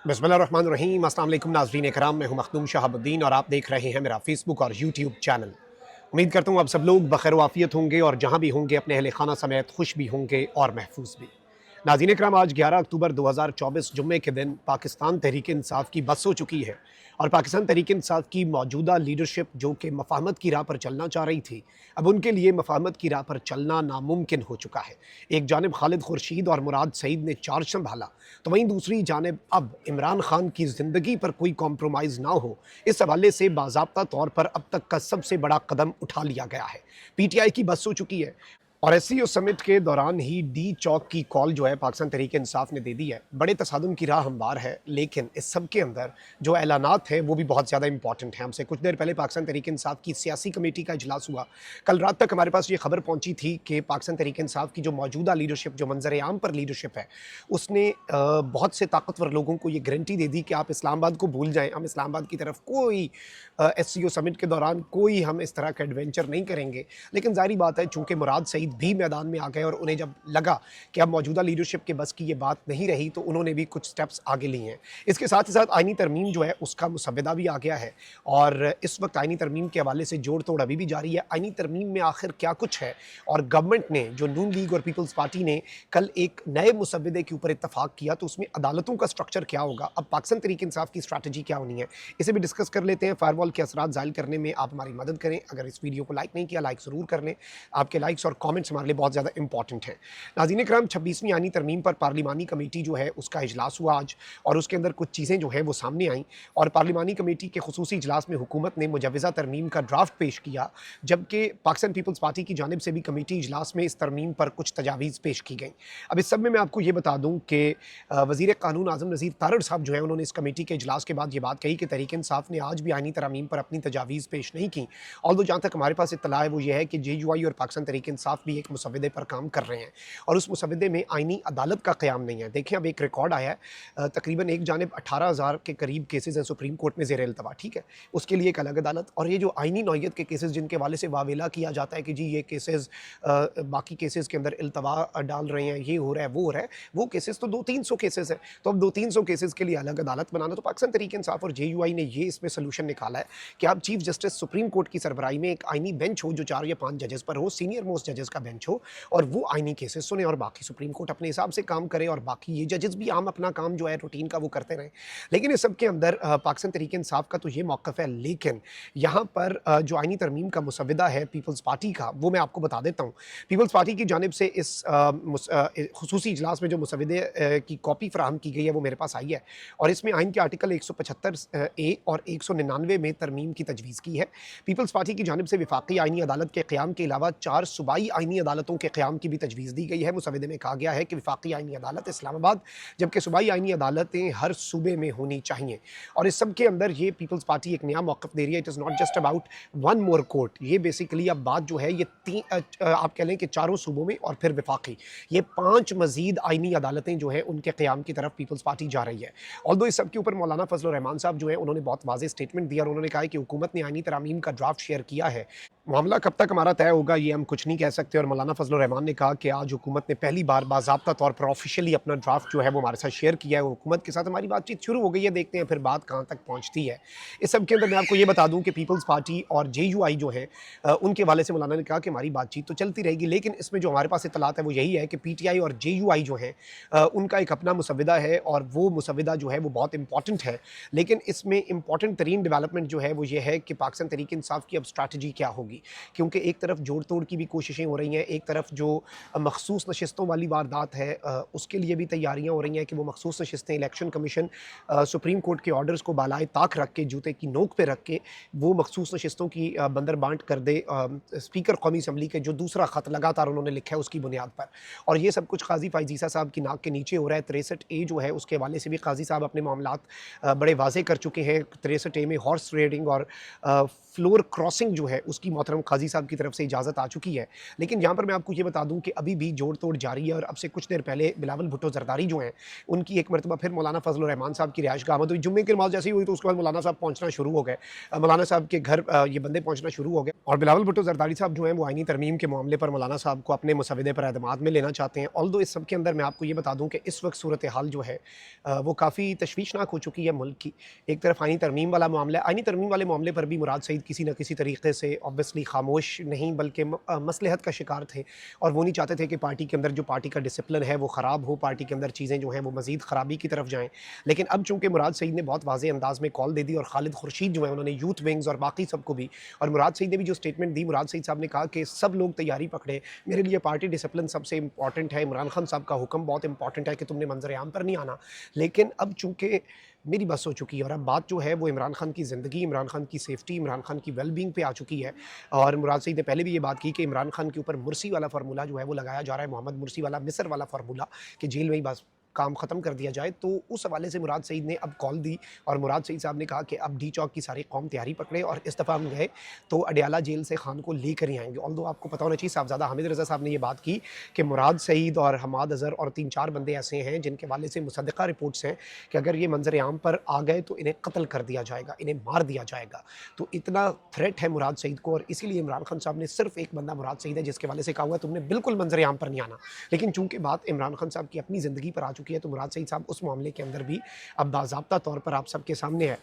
बिस्मिल्लाहिर्रहमानिर्रहीम। अस्सलाम वालेकुम नाज़रीन इकराम, मैं हूं मखदूम शहाबुद्दीन और आप देख रहे हैं मेरा फेसबुक और यूट्यूब चैनल। उम्मीद करता हूं आप सब लोग बखैर वाफ़ियत होंगे और जहां भी होंगे अपने अहले खाना समेत खुश भी होंगे और महफूज भी। नाज़रीन इकराम, आज 11 अक्टूबर 2024 जुम्मे के दिन पाकिस्तान तहरीक इंसाफ की बस हो चुकी है और पाकिस्तान तहरीक इंसाफ की मौजूदा लीडरशिप जो कि मफाहमत की राह पर चलना चाह रही थी, अब उनके लिए मफाहमत की राह पर चलना नामुमकिन हो चुका है। एक जानिब खालिद खुर्शीद और मुराद सईद ने चार्ज संभाला, तो वहीं दूसरी जानिब अब इमरान खान की ज़िंदगी पर कोई कॉम्प्रोमाइज़ ना हो, इस हवाले से बाज़ाब्ता तौर पर अब तक का सबसे बड़ा कदम उठा लिया गया है। पीटीआई की बस हो चुकी है और एससीओ समिट के दौरान ही डी चौक की कॉल जो है पाकिस्तान तहरीक इंसाफ ने दे दी है। बड़े तसादुम की राह हमवार है, लेकिन इस सब के अंदर जो ऐलानात हैं वो भी बहुत ज़्यादा इंपॉर्टेंट हैं। हमसे कुछ देर पहले पाकिस्तान तहरीक इंसाफ की सियासी कमेटी का इजलास हुआ। कल रात तक हमारे पास ये खबर पहुंची थी कि पाकिस्तान तहरीक इंसाफ की जो मौजूदा लीडरशिप, जो मंजर आम पर लीडरशिप है, उसने बहुत से ताकतवर लोगों को ये गारंटी दे दी कि आप इस्लामाबाद को भूल जाएं, हम इस्लामाबाद की तरफ कोई एससीओ समिट के दौरान कोई हम इस तरह का एडवेंचर नहीं करेंगे। लेकिन जाहिर बात है, चूंकि मुराद सईद भी मैदान में आ गए और उन्हें जब लगा कि अब मौजूदा लीडरशिप के बस की ये बात नहीं रही, तो उन्होंने भी कुछ स्टेप्स आगे लिए हैं। इसके साथ ही साथ आईनी तरमीम जो है उसका मुसव्वदा भी आ गया है और इस वक्त आईनी तरमीम के हवाले से जोड़ तोड़ अभी भी जारी है। आईनी तरमीम में आखिर क्या कुछ है, और गवर्नमेंट ने, जो नून लीग और पीपल्स पार्टी ने कल एक नए मुसव्वदे के ऊपर इत्तफाक किया, तो उसमें अदालतों का स्ट्रक्चर क्या होगा, अब पाकिस्तान तहरीक इंसाफ की स्ट्रैटेजी क्या होनी है, इसे भी डिस्कस कर लेते हैं। फायरवॉल के असरात ज़ाहिर करने में आप हमारी मदद करें। अगर इस वीडियो को लाइक नहीं किया, लाइक ज़रूर कर लें। आपके लाइक्स और कमेंट्स हमारे लिए बहुत ज़्यादा इंपॉर्टेंट हैं। नाज़रीन इकराम, 26वीं आईनी तरमीम पर पार्लिमानी कमेटी जो है उसका इजलास हुआ आज, और उसके अंदर कुछ चीज़ें जो हैं वो सामने आईं और पार्लिमानी कमेटी के खुसूसी इजलास में हुकूमत ने मुजव्वज़ा तरमीम का ड्राफ्ट पेश किया, जबकि पाकिस्तान पीपल्स पार्टी की जानिब से भी कमेटी इजलास में इस तरमीम पर कुछ तजावीज़ पेश की गई। अब इस सब में मैं आपको ये बता दूँ कि वज़ीर कानून आज़म नज़ीर तारड़ साहब जो है, उन्होंने इस कमेटी के इजलास के बाद ये बात कही कि तहरीक इंसाफ ने आज भी आईनी तरमीम पर अपनी तजावीज़ पेश नहीं की। ऑल्दो जहाँ तक हमारे पास इत्तला है वो ये है कि जेयूआई और पाकिस्तान तहरीक इंसाफ भी एक मुसव्वदे पर काम कर रहे हैं और उस मुसव्वदे में आईनी अदालत का क़याम नहीं है। देखें, अब एक रिकॉर्ड आया है, तकरीबन एक जानिब 18,000 के करीब केसेज़ हैं सुप्रीम कोर्ट में ज़ेर इल्तवा, ठीक है, उसके लिए एक अलग अदालत, और ये जो आईनी नौइयत के केसेज़ जिनके हवाले से वावेला किया जाता है कि जी ये केसेज़ बाकी केसेज़ के अंदर इल्तवा डाल रहे हैं, ये हो रहा है, वो हो रहा है, वो केसेज़ तो 200-300 केसेज़ हैं। तो अब 200-300 केसेज़ के लिए अलग अदालत बनाना, तो पाकिस्तान तहरीक इंसाफ और जेयूआई ने ये इसमें सोल्यूशन निकाला है कि आप चीफ जस्टिस सुप्रीम कोर्ट की सरबराही में एक आईनी बेंच हो जो 4 या 5 जजेस पर हो, सीनियर मोस्ट जजेस का बेंच हो, और वो आईनी केसेस सुने और बाकी सुप्रीम कोर्ट अपने हिसाब से काम करे और बाकी ये जजेस भी आम अपना काम जो है रूटीन का वो करते रहें। लेकिन इस सब के अंदर पाकिस्तान तहरीक इंसाफ का तो ये मौक़िफ़ है, लेकिन यहाँ पर जो आईनी तरमीम का मुसव्वदा है पीपल्स पार्टी का, वो मैं आपको बता देता हूँ। पीपल्स पार्टी की जानिब से इस खुसूसी इजलास में जो मुसव्वदे की कॉपी फ़राहम की गई है वो मेरे पास आई है, और इसमें आइन के आर्टिकल 175 ए और 199 में तरमीम की तजवीज़ की है। पीपल्स पार्टी की जानिब से वफाकी आईनी अदालत के क़याम के अलावा 4 सूबाई आईनी अदालतों के क़याम की भी तजवीज़ दी गई है। मुसव्वदे में कहा गया है कि वफाकी आईनी अदालत इस्लामाबाद, जबकि सूबाई आईनी अदालतें हर सूबे में होनी चाहिए। और इस सब के अंदर ये पीपल्स पार्टी एक नया मौक़िफ़ दे रही है। It is not just about one more court, ये बेसिकली अब बात जो है ये आप कह लें कि चारों सूबों में और फिर वफाकी, ये 5 मज़ीद आईनी अदालतें जो हैं उनके क़याम की तरफ पीपल्स पार्टी जा रही है। ऑल्दो इस सब के ऊपर मौलाना फजल रहमान साहब जो है उन्होंने बहुत वाज़ेह स्टेटमेंट दिया और उन्होंने कहा है कि हुकूमत ने आईनी तरामीम का ड्राफ्ट शेयर किया है। मामला कब तक हमारा तय होगा ये हम कुछ नहीं कह सकते, और मौलाना फजल रहमान ने कहा कि आज हुकूमत ने पहली बार बाज़ाब्ता तौर पर ऑफिशियली अपना ड्राफ्ट जो है वो हमारे साथ शेयर किया है। हुकूमत के साथ हमारी बातचीत शुरू हो गई है, देखते हैं फिर बात कहाँ तक पहुँचती है। इस सब के अंदर मैं आपको ये बता दूँ कि पीपल्स पार्टी और जेयूआई जो है उनके हवाले से मौलाना ने कहा कि हमारी बातचीत तो चलती रहेगी, लेकिन इसमें जो हमारे पास इत्तलात है वो यही है कि पीटीआई और जेयूआई जो है उनका एक अपना मुसव्वदा है और वो मुसव्वदा जो है वो बहुत इंपॉर्टेंट है। लेकिन इसमें इंपॉर्टेंट तरीन डेवलपमेंट जो है वो ये है कि पाकिस्तान तहरीक इंसाफ की अब स्ट्रैटेजी क्या होगी, क्योंकि एक तरफ जोड़ तोड़ की भी कोशिशें हो रही हैं, एक तरफ जो मखसूस नशिस्तों वाली वारदात है उसके लिए भी तैयारियां हो रही हैं कि वो मखसूस नशिस्तें इलेक्शन कमीशन सुप्रीम कोर्ट के ऑर्डर्स को बालाए ताक रख के, जूते की नोक पे रख के वो मखसूस नशिस्तों की बंदर बांट कर दे स्पीकर कौमी असम्बली के जो दूसरा ख़त लगातार उन्होंने लिखा है उसकी बुनियाद पर। और ये सब कुछ काजी फायजीसा साहब की नाक के नीचे हो रहा है। 63 ए जो है उसके हवाले से भी काजी साहब अपने मामलात बड़े वाजे कर चुके हैं। 63 ए में हॉर्स रेडिंग और फ्लोर क्रॉसिंग जो है उसकी मोहतरम काजी साहब की तरफ से इजाज़त आ चुकी है। लेकिन यहाँ पर मैं आपको ये बता दूँ कि अभी भी जोड़ तोड़ जारी है और अब से कुछ देर पहले बिलावल भुट्टो ज़रदारी जो हैं, उनकी एक मरतबा फिर मौलाना फजल रहमान साहब की रिहाइश गाह आमद हुई। जुम्मे की नमाज़ जैसे ही हुई तो उसके बाद मौलाना साहब पहुँचना शुरू हो गए। मौलाना साहब के घर ये बंदे पहुँचना शुरू हो गए और बिलावल भुट्टो ज़रदारी साहब जो हैं वो आईनी तरमीम के मामले पर मौलाना साहब को अपने मुसव्वदे पर एतमाद में लेना चाहते हैं। ऑल्दो इस सब के अंदर मैं आपको ये बता दूँ कि इस वक्त सूरत हाल जो है वो काफ़ी तशवीशनाक हो चुकी है मुल्क की। एक तरफ आईनी तरमीम वाला मामला है, आईनी तरमीम वाले मामले पर भी मुराद सईद किसी न किसी तरीके से ऑब्वियसली खामोश नहीं बल्कि मसलहत का शिकार थे और वो नहीं चाहते थे कि पार्टी के अंदर जो पार्टी का डिसिप्लिन है वो ख़राब हो, पार्टी के अंदर चीज़ें जो हैं वो मज़ीद ख़राबी की तरफ जाएँ। लेकिन अब चूँकि मुराद सईद ने बहुत वाज़ेह अंदाज़ में कॉल दे दी और खालिद खुर्शीद जो है उन्होंने यूथ विंग्स और बाकी सबको भी, और मुराद सईद ने भी जो स्टेटमेंट दी, मुराद सईद साहब ने कहा कि सब लोग तैयारी पकड़े, मेरे लिए पार्टी डिसिप्लिन सबसे इंपॉर्टेंट है, इमरान खान साहब का हुक्म बहुत इंपॉर्टेंट है कि तुमने मंजर आम पर नहीं आना। लेकिन अब चूँकि मेरी बस हो चुकी है और अब बात जो है वो इमरान खान की ज़िंदगी, इमरान खान की सेफ्टी, इमरान खान की वेलबींग पे आ चुकी है। और मुराद सईद ने पहले भी ये बात की कि इमरान खान के ऊपर मुर्सी वाला फार्मूला जो है वो लगाया जा रहा है, मोहम्मद मुर्सी वाला, मिस्र वाला फार्मूला, कि जेल में ही बस काम ख़त्म कर दिया जाए। तो उस हवाले से मुराद सईद ने अब कॉल दी और मुराद सईद साहब ने कहा कि अब डी चौक की सारी कौम तैयारी पकड़े और इस दफ़ा हम गए तो अडयाला जेल से खान को लेकर ही आएंगे। ऑल्दो आपको पता होना चाहिए साहबजादा हामिद रज़ा साहब ने ये बात की कि मुराद सईद और हमाद अज़हर और 3-4 बंदे ऐसे हैं जिनके वाले से मुसद्दक़ा रिपोर्ट्स हैं कि अगर ये मंजर आम पर आ गए तो इन्हें कत्ल कर दिया जाएगा, इन्हें मार दिया जाएगा। तो इतना थ्रेट है मुराद सईद को और इसीलिए इमरान खान साहब ने सिर्फ एक बंदा मुराद सईद है जिसके वाले से कहा हुआ तुमने बिल्कुल मंजर आम पर नहीं आना। लेकिन चूंकि बात इमरान खान साहब की अपनी ज़िंदगी पर आ चुकी है तो मुराद सईद साहब उस मामले के अंदर भी अब बाज़ाब्ता तौर पर आप सबके सामने है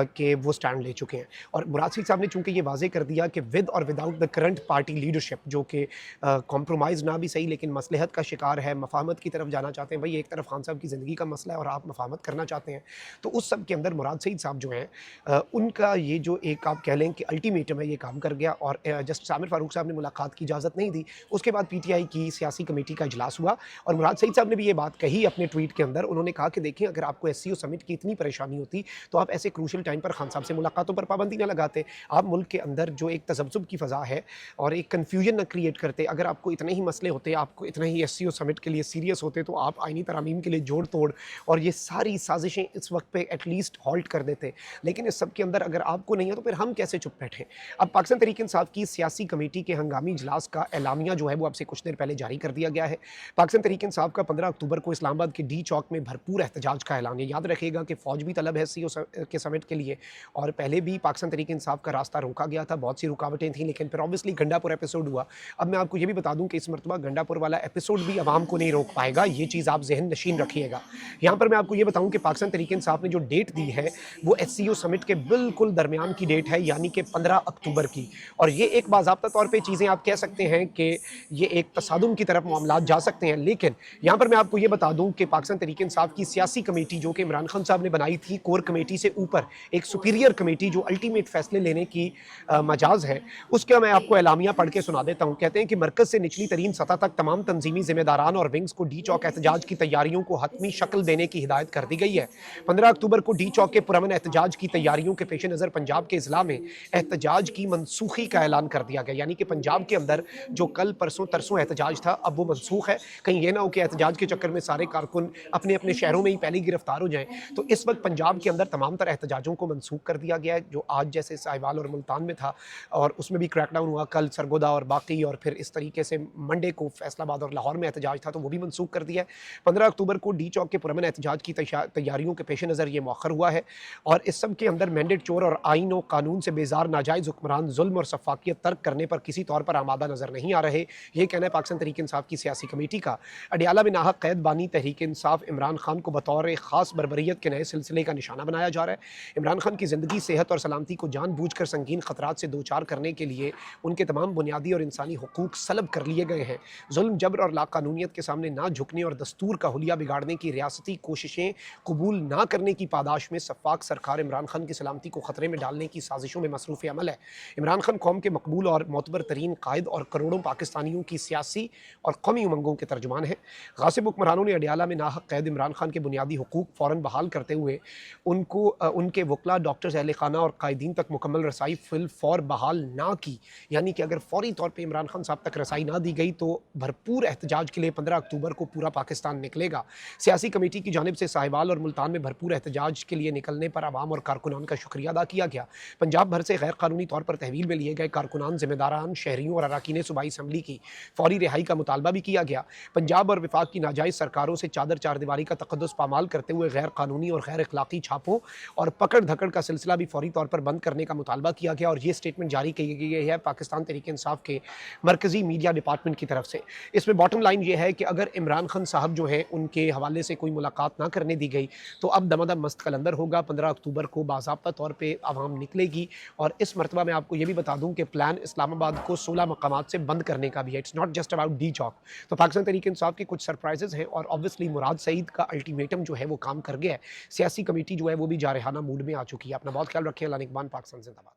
कि वो स्टैंड ले चुके हैं। और मुराद सईद साहब ने चूंकि ये वाज़ेह कर दिया कि विद और without the current party leadership जो कि कॉम्प्रोमाइज़ ना भी सही लेकिन मसलहत का शिकार है, मफाहमत की तरफ जाना चाहते हैं। भाई एक तरफ खान साहब की ज़िंदगी का मसला है और आप मफाहमत करना चाहते हैं, तो उस सब के अंदर मुराद सईद साहब जो हैं उनका ये जो एक आप कह लें कि अल्टीमेटम है ये काम कर गया। और जस्टिस आमिर फ़ारूक साहब ने मुलाकात की इजाज़त नहीं दी। उसके बाद पीटीआई की सियासी कमेटी का इजलास हुआ और मुराद सईद साहब ने भी ये बात कही अपने ट्वीट के अंदर। उन्होंने कहा कि देखिए अगर आपको एससीओ समिट की इतनी परेशानी होती तो आप ऐसे क्रूशल टाइम पर खान साहब से मुलाकातों पर पाबंदी ना लगाते। आप मुल्क के अंदर जो एक तज़ब्ज़ुब की फ़ज़ा है और एक कन्फ्यूजन ना क्रिएट करते। अगर आपको इतने ही मसले होते, आपको इतने ही एससीओ समिट के लिए सीरियस होते तो आप आईनी तरामीम के लिए जोड़ तोड़ और ये सारी साजिशें इस वक्त पे एटलीस्ट हॉल्ट कर देते। लेकिन इस सब के अंदर अगर आपको नहीं है तो फिर हम कैसे चुप बैठें। अब पाकिस्तान तहरीक इंसाफ की सियासी कमेटी के हंगामी इजलास का एलामिया जो है वो आपसे कुछ देर पहले जारी कर दिया गया है। पाकिस्तान तहरीक इंसाफ का 15 अक्टूबर को इस्लामाबाद के डी चौक में भरपूर एहतजाज का ऐलान है। याद रखिएगा कि फ़ौज भी तलब है सीओ के समिट के लिए और पहले भी पाकिस्तान तहरीक इंसाफ का रास्ता रोका गया था, बहुत सी रुकावटें थी लेकिन फिर ऑब्वियसली गंडापुर एपिसोड हुआ। अब मैं आपको ये भी बता दूं कि इस मरतबा गंडापुर वाला एपिसोड भी आवाम को नहीं रोक पाएगा, ये चीज़ आप जहन नशीन रखिएगा। यहाँ पर मैं आपको ये बताऊँ कि पाकिस्तान तहरीक इंसाफ ने जो डेट दी है वो एससीओ समिट के बिल्कुल दरमियान की डेट है, यानी कि 15 अक्टूबर की। और ये एक बाज़ाब्ता तौर पर चीज़ें आप कह सकते हैं कि ये एक तसादुम की तरफ मामला जा सकते हैं। लेकिन यहाँ पर मैं आपको ये बता दूं कि पाकिस्तान तहरीक इंसाफ की सियासी कमेटी जो कि इमरान खान साहब ने बनाई थी, कोर कमेटी से ऊपर एक सुपीरियर कमेटी जो अल्टीमेट फैसले लेने की मजाज है, उसका मैं आपको एलामिया पढ़ के सुना देता हूँ। कहते हैं कि मरकज से निचली तरीन सतह तक तमाम तंजीमी जिम्मेदारान और विंग्स को डी चौक एहतजाज की तैयारियों को हतमी शक्ल देने की हिदायत कर दी गई है। 15 अक्टूबर को डी चौक के पुरअमन एहतजाज की तैयारियों के पेश नज़र पंजाब के इजला में एहतजाज की मनसूखी का ऐलान कर दिया गया। यानी कि पंजाब के अंदर जो कल परसों तरसों एहतजाज था अब वो मनसूख है। कहीं ये ना हो कि एहतजाज के चक्कर में सारे कारकुन अपने अपने शहरों में ही पहले गिरफ्तार हो जाएं। तो इस वक्त पंजाब के अंदर तमाम तरह एहतजाजों को मनसूख कर दिया गया है, जो आज जैसे साहिवाल और मुल्तान में था और उसमें भी क्रैकडाउन हुआ, कल सरगोदा और बाकी, और फिर इस तरीके से मंडे को फैसलाबाद और लाहौर में एहतजाज था तो वो भी मनसूख कर दिया है। 15 अक्टूबर को डी चौक के पुरअमन एहतजाज की तैयारियों के पेश नज़र ये मौखर हुआ है और इस सब के अंदर मैंडेट चोर और आइन और कानून से बेजार नाजायज़ हुक्मरान जुल्म और सफाकियत तर्क करने पर किसी तौर पर आमादा नज़र नहीं आ रहे। ये कहना है पाकिस्तान तहरीक इंसाफ की सियासी कमेटी का। अडयाला में नाहक कैद बानी तहरीक इंसाफ इमरान खान को बतौर ख़ास बर्बरियत के नए सिलसिले का निशाना बनाया जा रहा है। इमरान खान की ज़िंदगी, सेहत और सलामती को जानबूझकर संगीन खतरात से दो चार करने के लिए उनके तमाम बुनियादी और इंसानी हुकूक सलब कर लिए गए हैं। जुल्म, जबर और लाकानूनियत के सामने ना झुकने और दस्तूर का हुलिया बिगाड़ने की रियासती कोशिशें कबूल ना करने की पादाश में सफाक सरकार इमरान खान की सलामती को खतरे में डालने की साजिशों में मसरूफ़ अमल है। इमरान खान कौम के मकबूल और मोतबर तरीन कायद और करोड़ों पाकिस्तानियों की सियासी और कौमी उमंगों के तर्जुमान हैं। गासिब हुक्मरानों ने अडयाला काला में नाहक कैद इमरान खान के बुनियादी हुकूक फ़ौरन बहाल करते हुए उनको उनके वकला, डॉक्टर्स, अहल खाना और कायदीन तक मुकम्मल रसाई फिल फ़ौर बहाल ना की, यानी कि अगर फ़ौरी तौर पर इमरान खान साहब तक रसाई ना दी गई तो भरपूर एहतजाज के लिए 15 अक्टूबर को पूरा पाकिस्तान निकलेगा। सियासी कमेटी की जानिब से साहिवाल और मुल्तान में भरपूर एहतजाज के लिए निकलने पर आवाम और कारकुनान का शुक्रिया अदा किया गया। पंजाब भर से गैर कानूनी तौर पर तहवील में लिए गए कारकुनान, ज़िम्मेदारान, शहरियों और अरकान सूबाई असम्बली की फौरी रिहाई का मुतालबा भी किया गया। पंजाब और वफाक की नाजायज़ सरकारों से चादर चारदीवारी का तक़द्दुस पामाल करते हुए गैर कानूनी और गैर अखलाकी छापों और पकड़ धकड़ का सिलसिला भी फौरी तौर पर बंद करने का मुतालबा किया गया। और ये स्टेटमेंट जारी की गई है पाकिस्तान तहरीक इंसाफ के मरकज़ी मीडिया डिपार्टमेंट की तरफ से। इसमें बॉटम लाइन ये है कि अगर इमरान खान साहब जो हैं उनके हवाले से कोई मुलाकात ना करने दी गई तो अब दमादम मस्त कलंदर होगा। 15 अक्टूबर को बाज़ाब्ता तौर पर आवाम निकलेगी। और इस मरतबा मैं आपको ये भी बता दूं कि प्लान इस्लामाबाद को 16 मकामात से बंद करने का भी है। It's not just about D Chowk. तो पाकिस्तान तहरीक इंसाफ के कुछ सरप्राइजेज हैं और ऑब्वियसली मुराद सईद का अल्टीमेटम जो है वो काम कर गया है। सियासी कमेटी जो है वो भी जारहाना मूड में आ चुकी है। अपना बहुत ख्याल रखें। अल्लाह निगहबान। पाकिस्तान जिंदाबाद।